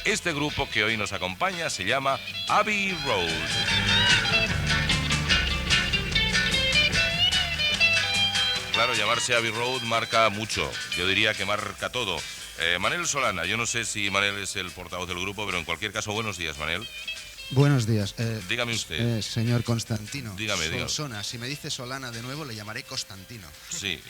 Este grupo que hoy nos acompaña se llama Abbey Road. Claro, llamarse Abbey Road marca mucho, yo diría que marca todo. Manel Solana, yo no sé si Manel es el portavoz del grupo, pero en cualquier caso, buenos días, Manel. Buenos días. Dígame usted. Señor Constantino. Dígame. Solsona. Si me dice Solana de nuevo, le llamaré Constantino. Sí,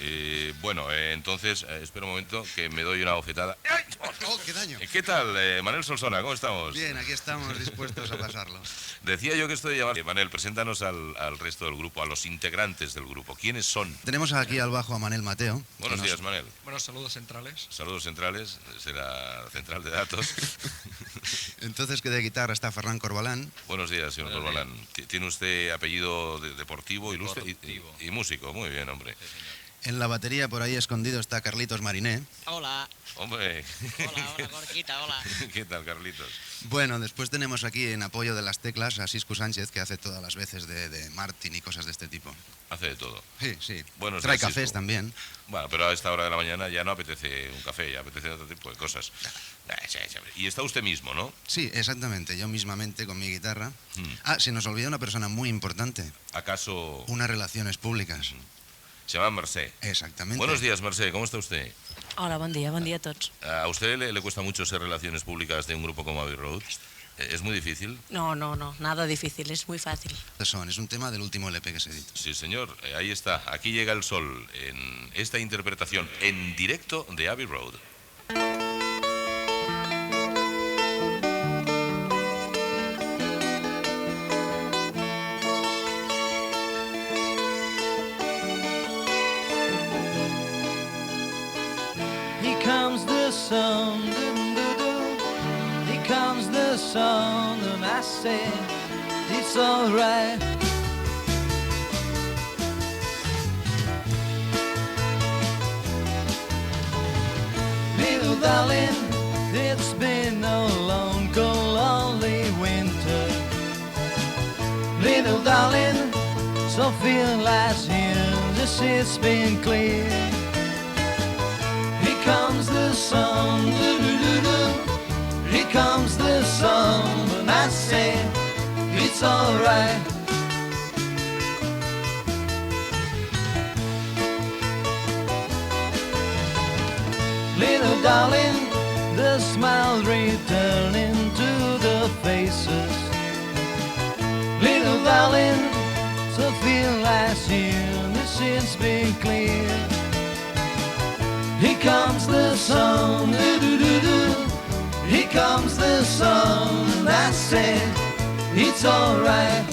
bueno, entonces, espera un momento que me doy una bofetada. ¡Ay! ¡Oh, qué daño! ¿Qué tal, Manel Solsona? ¿Cómo estamos? Bien, aquí estamos dispuestos a pasarlo. Decía yo que esto de llamar... Manel, preséntanos al resto del grupo, a los integrantes del grupo. ¿Quiénes son? Tenemos aquí al bajo a Manel Mateo. Buenos días, Manel. Buenos saludos centrales. Saludos centrales, será central de datos. Entonces, que de guitarra está Ferran Corbalán. Buenos días, señor Corbalán. ¿Tiene usted apellido deportivo, ilustre y músico? Muy bien, hombre. En la batería, por ahí escondido, está Carlitos Mariné. Hola. Hombre. Hola, Gorquita, hola. ¿Qué tal, Carlitos? Bueno, después tenemos aquí en apoyo de las teclas a Siscu Sánchez, que hace todas las veces de Martin y cosas de este tipo. Hace de todo. Sí. Buenos Trae días, cafés Siscu. también. Bueno, pero a esta hora de la mañana ya no apetece un café, ya apetece otro tipo de cosas. Y está usted mismo, ¿no? Sí, exactamente. Yo mismamente con mi guitarra. Mm. Se nos olvida una persona muy importante. ¿Acaso Unas relaciones públicas. se llama Mercè? Exactamente. Buenos días, Mercè, ¿cómo está usted? Hola, bon dia a tots. ¿A usted le cuesta mucho ser relaciones públicas de un grupo como Abbey Road? ¿Es muy difícil? No, nada difícil, es muy fácil. Es un tema del último LP que se editó. Sí, señor, ahí está. Aquí llega el sol en esta interpretación en directo de Abbey Road. Here comes the sun, doo-doo-doo. Here comes the sun, and I said, it's alright. Little darling, it's been a long, cold, lonely winter. Little darling, so feel last here, the sea's been clear. Here comes the sun, doo-doo-doo-doo. Here comes the sun, and I say it's alright. Little darling, the smiles returning to the faces. Little darling, so feel last year, the scene's been clear. Here comes the sun, doo-doo-doo-doo. Here comes the sun, and I said, it's alright.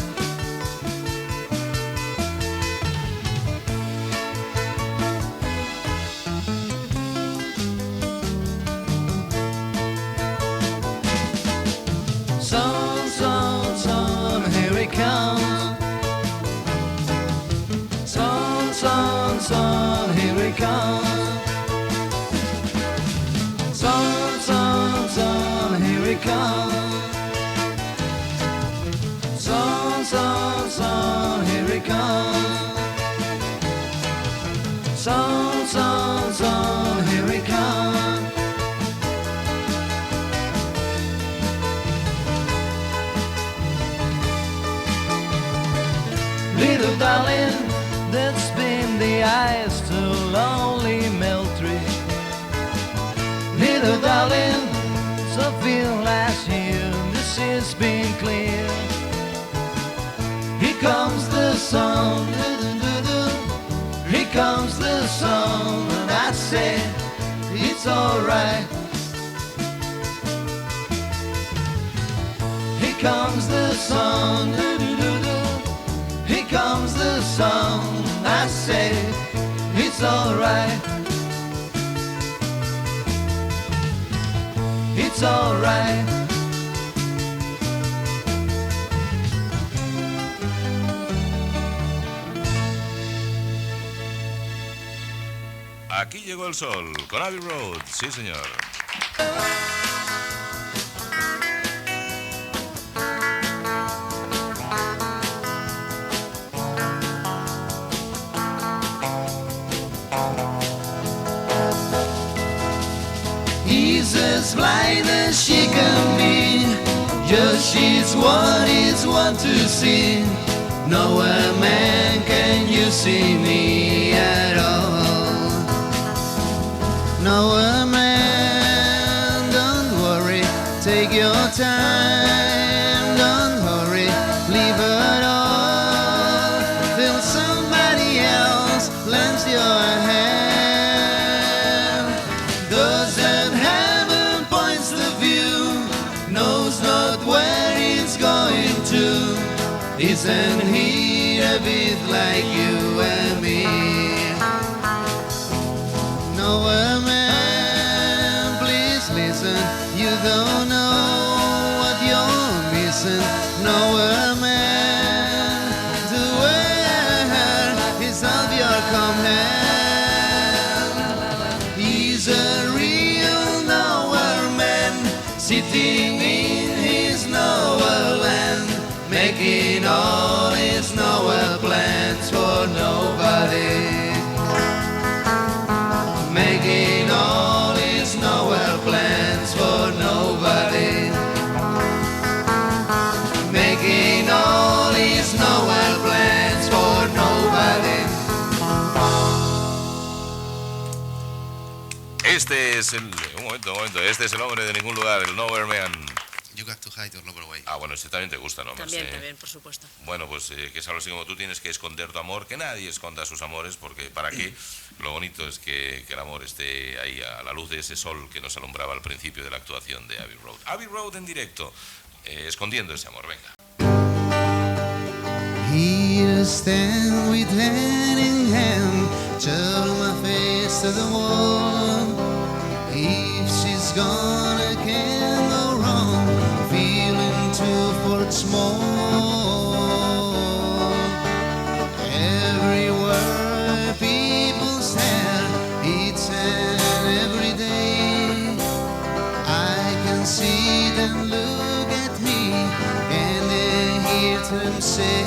Sun, sun, sun, here it comes. Sun, sun, sun, here it comes. Sun, sun, sun, here it comes. Sun, sun, sun, here it comes. Sun, sun, sun, here it comes. Little darling, that's been the eyes to lonely Meltree. Little darling, so feel last year, this has been clear. Here comes the sun, doo-doo-doo-doo. Here comes the sun, and I say, it's alright. Here comes the sun, doo-doo-doo-doo. Here comes the sun, I say, it's alright. It's alright. Aquí llegó el sol, con Abbey Road, sí señor. Jesus, fly the as she can be. Just she's what is one to see. Nowhere, man, can you see me at all. Nowhere, man, don't worry, take your time, don't hurry, leave it all till somebody else lends your hand. Those that heaven points the view knows not where it's going to. Isn't he a bit like you and me? Nowhere, man, please listen. You don't know what you're missing. Nowhere, man, to where is of your command. He's a real nowhere man, sitting in his nowhere land, making all his nowhere plans for nobody. Making all his nowhere plans for nobody. Making all his nowhere plans for nobody. Este es el... Un momento. Este es el hombre de ningún lugar, el Nowhere Man. You got to hide your love away. Ah, bueno, este también te gusta, ¿no? También, Pues, también, por supuesto. Bueno, pues que es algo así como tú tienes que esconder tu amor, que nadie esconda sus amores, porque ¿para qué? Lo bonito es que el amor esté ahí a la luz de ese sol que nos alumbraba al principio de la actuación de Abbey Road. Abbey Road en directo, escondiendo ese amor, venga. Here stand with hand in hand, turn my face to the wall. If she's gone, I can't go wrong, feeling 2 foot small. Everywhere people stand, each and every day, I can see them look at me and I hear them say,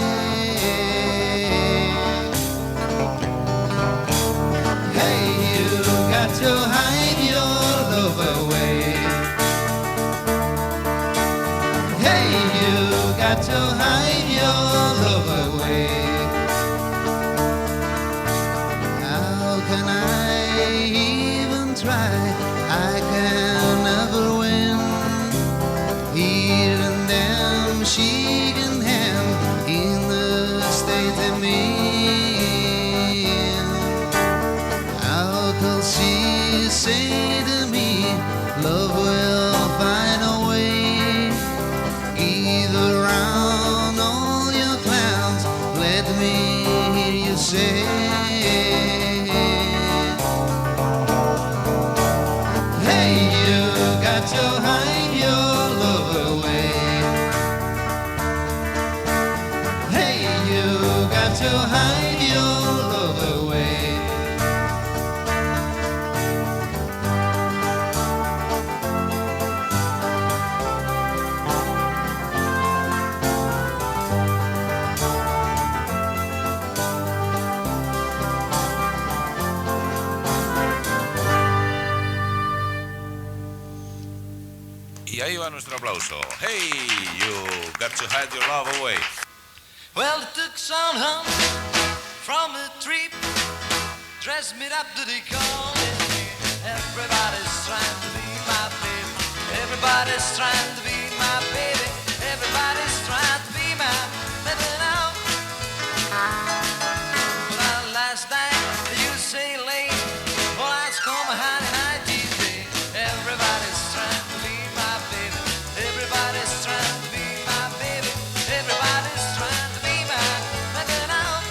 hey, you got to hide your love away. Hey, you got to hide your love away. How can I even try? I can never win. Here and them shaking hand in the state of me. How could she say to me, love will find a way? Either round all your clowns, let me hear you say, hey, you got to hide your love away. Hey, you got to hide your love away. Y ahí va nuestro aplauso. Hey, you got to hide your love away. Well, it took some hum from a tree, dressed me up to the calling me. Everybody's trying to be my baby. Everybody's trying to be my baby. Everybody's trying to be my baby now. Well, last night you say late, well, I come honey night today. Everybody's trying to be my baby. Everybody's trying to be my baby. Everybody's trying to be my baby now.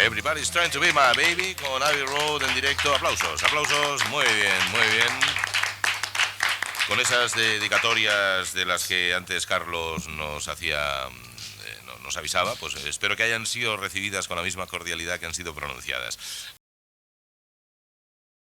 Everybody's Trying to Be My Baby con Abbey Road en directo. Aplausos, aplausos. Muy bien, muy bien. Con esas dedicatorias de las que antes Carlos nos hacía, nos avisaba, pues espero que hayan sido recibidas con la misma cordialidad que han sido pronunciadas.